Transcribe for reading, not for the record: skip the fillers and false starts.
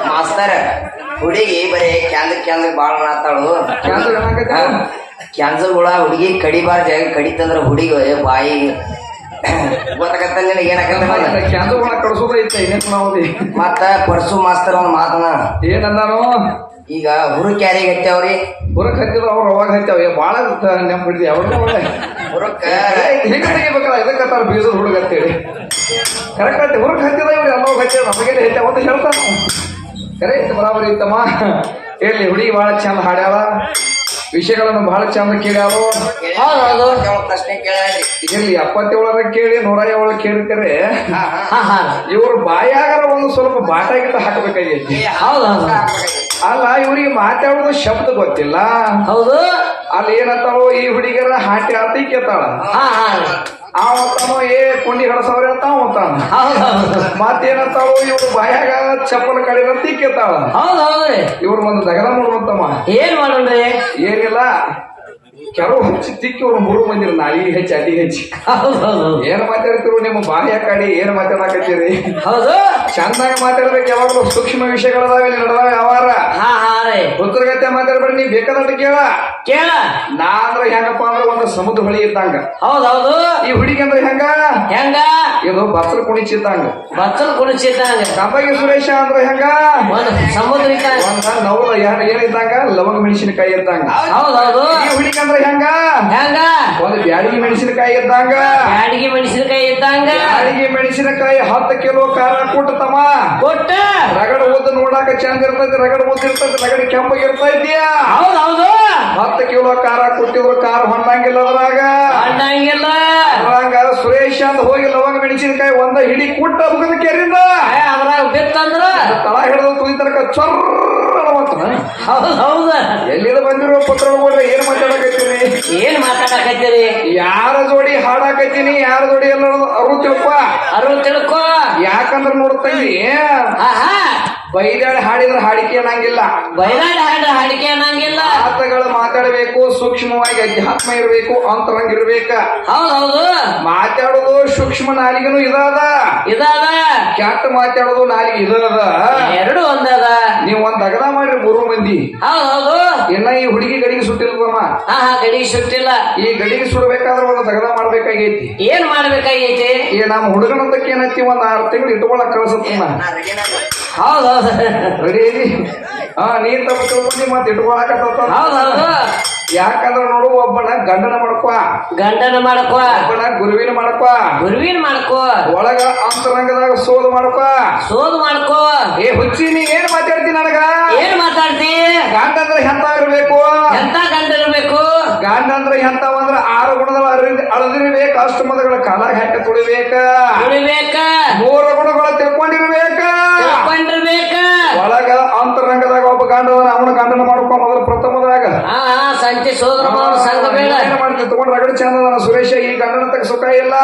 ಮಾಸ್ತರ ಹುಡುಗಿ ಬರೀ ಕ್ಯಾನ್ಸರ್ ಬಾಳ ಮಾತಾಳು ಕ್ಯಾನ್ಸರ್ ಗುಳ ಹುಡುಗಿ ಕಡಿಬಾರ ಜಾಗ ಕಡಿತಂದ್ರ ಹುಡುಗಿ ಬಾಯಿ ಗೊತ್ತಾಗತ್ತ ಮತ್ತ ಪರ್ಸು ಮಾಸ್ತರ್ ಒಂದ್ ಮಾತನ ಏನಂದಾನು ಈಗ ಹುರುಕ್ ಯಾರಿಗೆ ಹತ್ಯಾವ್ರಿ ಹುರಕ್ ಹತ್ತಿದ್ರು ಅವ್ರು ಅವಾಗ ಹತ್ಯಾವ ಬಾಳ ನೆಂಪ್ ಹಿಡಿದಿ ಅವ್ರ ಹುರುಕ್ ಹೆಂಗ ತೆಗಿಬೇಕಲ್ಲ ಇದಕ್ಕತ್ತಾರ ಬೀಸದ ಹುಡುಗ ಅಂತೇಳಿ ಕರೆಕ್ಟ್ ಐತಿ ಹುರಕ್ ಹತ್ತಿದ ಇವ್ರು ಎಲ್ಲ ಹತ್ತಿದ ನಮಗೇನೆ ಹೆಚ್ಚ ಅಂತ ಹೇಳ್ತಾನ ಕರೆ ಐತಿ ಬರಾಬರಿ ಇತ್ತಮ್ಮ ಹೇಳಿ ಹುಡುಗಿ ಬಹಳ ಚಂದ ಹಾಡ್ಯಾಳ ವಿಷಯಗಳನ್ನು ಬಹಳ ಚಂದ ಕೇಳ್ಯಾವ ಪ್ರಶ್ನೆ ಕೇಳಿ ಇಲ್ಲಿ 77 ಕೇಳಿ 107 ಕೇಳ್ತಾರೆ ಇವ್ರ ಬಾಯಾಗರ ಒಂದು ಸ್ವಲ್ಪ ಬಾಟಾಗಿಟ್ಟ ಹಾಕಬೇಕಾಗೈತಿ ಅಲ್ಲ ಇವ್ರಿಗೆ ಮಾತಾಡೋದು ಶಬ್ದ ಗೊತ್ತಿಲ್ಲ ಹೌದು ಅಲ್ಲಿ ಏನಂತಾಳು ಈ ಹುಡುಗಿಯರ ಹಾಟಿ ಆತಿ ಕೇತಾಳ ಅವತ್ತಾನು ಕುಂಡಿ ಹಡಸವ್ರಿ ಅಂತ ಅವತ್ತಾನ ಮತ್ತೇನಂತಾಳು ಇವ್ರು ಬಾಯಾಗ ಚಪ್ಪಲ್ ಕಡಿದಂತ ಕೇತಾಳ ಹೌದೌದ್ರಿ ಇವ್ರು ಒಂದು ದಗದ ಮಾಡುವಂತಮ್ಮ ಏನ್ ಮಾಡೋಣ್ರಿ ಏನಿಲ್ಲ ಕೆಲವು ಹಚ್ಚಿ ತಿಕ್ಕಿ ಅವ್ರು 3 ಮಂದಿ ನಾಯಿ ಹೆಚ್ಚಿ ಅಡಿ ಹೆಚ್ಚಿ ಏನ್ ಮಾತಾಡ್ತಿರು ನಿಮ್ಮ ಬಾಹ್ಯ ಕಡಿ ಏನ್ ಮಾತಾಡಕತ್ತೀರಿ ಹೌದು ಚಂದಾಗಿ ಮಾತಾಡ್ಬೇಕು ಯಾವಾಗಲೂ ಸೂಕ್ಷ್ಮ ವಿಷಯಗಳದಾವೆ ನಡೆದಾವ ಯಾವಾರ ಉತ್ತರಗತ್ತೆ ಮಾತಾಡ್ಬೇಡಿ ನೀ ಬೇಕಾದಟ್ಟು ಕೇಳ ನಾ ಅಂದ್ರ ಹೆಂಗಪ್ಪ ಅಂದ್ರ ಒಂದು ಸಮುದ್ರ ಹೊಳಿ ಇದ್ದಂಗ ಹೌದೌದು ಈ ಹುಡುಗಿ ಅಂದ್ರೆ ಹೆಂಗ ಇದು ಬಚ್ಚಲು ಕುಣಿಚಿದ್ದಂಗ ಕಂಬಗಿ ಸುರೇಶ ಅಂದ್ರ ಹೆಂಗ ಸಮುದ್ರ ಒಂದ ನವಲ ಏನಿದ್ದಂಗ ಲವಂಗ ಮೆಣಸಿನಕಾಯಿ ಇದ್ದಂಗ ಹೌದೌದು ಈ ಹುಡುಗಿ ಅಂದ್ರೆ ಹೆಂಗ ಒಂದು ಬ್ಯಾಡಿಗೆ ಮೆಣಸಿನಕಾಯಿ ಇದ್ದಂಗ ಬ್ಯಾಡಿಗೆ ಮೆಣಸಿನಕಾಯಿ 10 ಕಿಲೋ ಖಾರ ಕೊಟ್ಟತಮ್ಮ ರಗಡ ಉದ್ದ ನೋಡಾಕ ಚಂದ ಇರ್ತೈತಿ ರಗಡ ಉದ್ದ ಇರ್ತೈತಿ ರಗಡ ಕೆಂಪಗಿರ್ತೈತಿ ಹೌದೌದು 10 ಕಿಲೋ ಖಾರ ಕೊಟ್ಟಿದ್ರು ಖಾರ ಹೊಂದಂಗಿಲ್ಲ ಅದ್ರಾಗ ಸುರೇಶ್ ಅಂತ ಹೋಗಿ ಲವಂಗ ಮೆಣಸಿನಕಾಯಿ ಒಂದ ಹಿಡಿ ಕುಟ್ಟ ಮುಗದ ಕೆರಿಂದ ಅದ್ರಾಗ ಬಿತ್ತಂದ್ರ ತಳ ಹಿಡಿದು ತುದಿ ತನಕ ಚೊರ್ ಹೌದು ಎಲ್ಲಿದ ಬಂದಿರೋ ಪತ್ರಗಳು ಏನ್ ಮಾತಾಡಕತ್ತೀರಿ ಯಾರ ಜೋಡಿ ಹಾಡಾಕತ್ತೀನಿ ಯಾರ ಜೋಡಿ ಎಲ್ಲ ಅರು ತಿಳ್ಕೊ ಯಾಕಂದ್ರ ನೋಡ್ತಂಗಿ ಬೈದಾಡಿ ಹಾಡಿದ್ರ ಹಾಡಿಕೆ ಅನ್ನಂಗಿಲ್ಲ ಮಾತುಗಳು ಮಾತಾಡಬೇಕು ಸೂಕ್ಷ್ಮವಾಗಿ ಅಧ್ಯಾತ್ಮ ಇರಬೇಕು ಅಂತರಂಗಿರ್ಬೇಕ ಹೌದೌದು ಮಾತಾಡೋದು ಸೂಕ್ಷ್ಮ ನಾಲಿಗೆನು ಇದಾದ ಕೆಟ್ಟ ಮಾತಾಡೋದು ನಾಲಿಗೆ ಇದಾದ ಎರಡು ಒಂದದ ನೀವ್ ಒಂದ್ ಅಗದ ಮಾಡ್ರಿ 3 ಮಂದಿ ಹೌದೌದು ಇನ್ನ ಈ ಹುಡುಗಿ ಗಡಿಗೆ ಸುಟ್ಟಿಲ್ವಮ್ಮ ಗಡಿಗೆ ಸುಟ್ಟಿಲ್ಲ ಈ ಗಡಿಗೆ ಸುಡಬೇಕಾದ್ರೆ ಒಂದು ತಗದ ಮಾಡ್ಬೇಕಾಗೈತಿ ಏನ್ ಮಾಡ್ಬೇಕಾಗೈತಿ ನಮ್ಮ ಹುಡುಗನಂತಕ್ಕೆ ಏನೈತಿ ಒಂದ್ 6 ತಿಂಗಳು ಇಟ್ಕೊಳಕ್ ಕಳ್ಸತ್ತಮ್ಮ ಹೌದೌದು ರೆಡಿ ನೀನ್ ತಮ್ಮ ತಿಳ್ಕೊಂಡಿ ಮತ್ ಇಟ್ಕೊಳಕತ್ತ ಹೌದೌದು ಯಾಕಂದ್ರ ನೋಡು ಒಬ್ಬನ ಗಂಡನ ಮಾಡ್ಕೊ ಒಬ್ಬನ ಗುರುವಿನ ಮಾಡ್ಕೊ ಒಳಗ ಅಂತರಂಗದಾಗ ಸೋದು ಮಾಡ್ಕೊ ಏ ಹುಚ್ಚಿ ನೀ ಏನ್ ಮಾತಾಡ್ತಿ ನನಗ ಏನ್ ಮಾತಾಡ್ತಿ ಗಂಡ ಅಂದ್ರೆ ಎಂತ ಇರ್ಬೇಕು ಗಂಡ ಅಂದ್ರೆ ಎಂತವಂದ್ರ 6 ಗುಣಗಳ ಅಳದಿರ್ಬೇಕ ಅಷ್ಟಮದಗಳ ಕಾಲಾಗ ಹಾಕ ತುಳಿಬೇಕ 3 ಗುಣಗಳ ತಿಳ್ಕೊಂಡಿರ್ಬೇಕ ಒಳಗ ಅಂತರಂಗದಾಗ ಒಬ್ಬ ಗಂಡದ ಅವನ ಗಂಡನ ಮಾಡ್ಕೊ ಮೊದಲು ಪ್ರಥಮದಾಗ ಸಂತಿ ಸೋದರ ಸಂಘ ಬೇಡ ಏನ್ ಮಾಡ್ತೀವಿ ತಗೊಂಡ್ರೆ ರಗಡ ಚಂದ ಸುರೇಶ ಈ ಗಂಡನ ತಗ ಸುಖ ಇಲ್ಲ